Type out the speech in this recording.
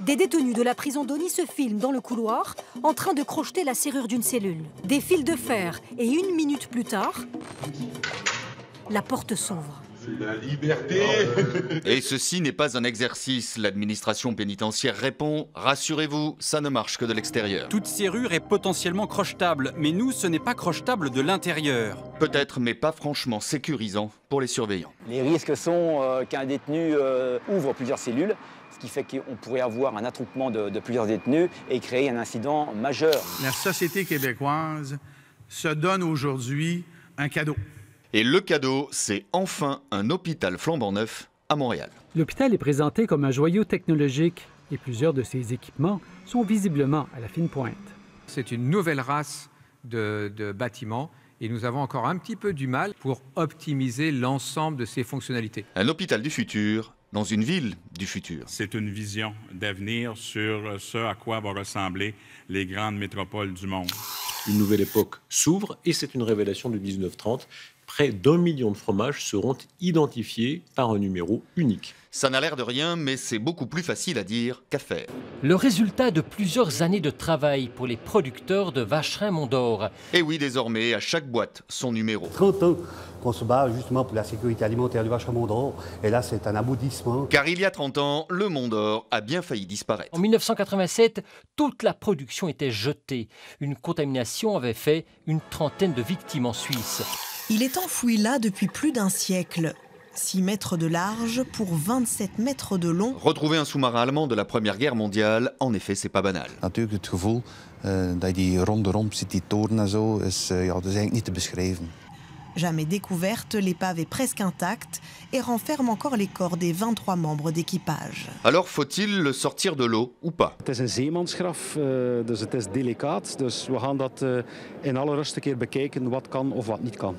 Des détenus de la prison d'Osny se filment dans le couloir en train de crocheter la serrure d'une cellule. Des fils de fer et 1 minute plus tard, la porte s'ouvre. C'est la liberté. Et ceci n'est pas un exercice. L'administration pénitentiaire répond « Rassurez-vous, ça ne marche que de l'extérieur ». Toute serrure est potentiellement crochetable, mais nous, ce n'est pas crochetable de l'intérieur. Peut-être, mais pas franchement sécurisant pour les surveillants. Les risques sont qu'un détenu ouvre plusieurs cellules, ce qui fait qu'on pourrait avoir un attroupement de plusieurs détenus et créer un incident majeur. La société québécoise se donne aujourd'hui un cadeau. Et le cadeau, c'est enfin un hôpital flambant neuf à Montréal. L'hôpital est présenté comme un joyau technologique et plusieurs de ses équipements sont visiblement à la fine pointe. C'est une nouvelle race de bâtiments et nous avons encore un petit peu du mal pour optimiser l'ensemble de ces fonctionnalités. Un hôpital du futur dans une ville du futur. C'est une vision d'avenir sur ce à quoi vont ressembler les grandes métropoles du monde. Une nouvelle époque s'ouvre et c'est une révélation de 1930. Près d'1 million de fromages seront identifiés par un numéro unique. Ça n'a l'air de rien, mais c'est beaucoup plus facile à dire qu'à faire. Le résultat de plusieurs années de travail pour les producteurs de Vacherin Mont-d'Or. Et oui, désormais, à chaque boîte, son numéro. 30 ans qu'on se bat justement pour la sécurité alimentaire du Vacherin Mont-d'Or. Et là, c'est un aboutissement. Car il y a 30 ans, le Mont-d'Or a bien failli disparaître. En 1987, toute la production était jetée. Une contamination avait fait une trentaine de victimes en Suisse. Il est enfoui là depuis plus d'1 siècle. 6 mètres de large pour 27 mètres de long. Retrouver un sous-marin allemand de la Première Guerre mondiale, en effet, c'est pas banal. Natuurlijk het gevoel dat je die rondom ziet, die toren en zo, is eigenlijk niet te beschrijven. Jamais découverte, l'épave est presque intacte et renferme encore les corps des 23 membres d'équipage. Alors faut-il le sortir de l'eau ou pas? Het is een zeemansgraf, dus het is delicaat. Dus we gaan dat in alle rust een keer bekijken wat kan of wat niet kan.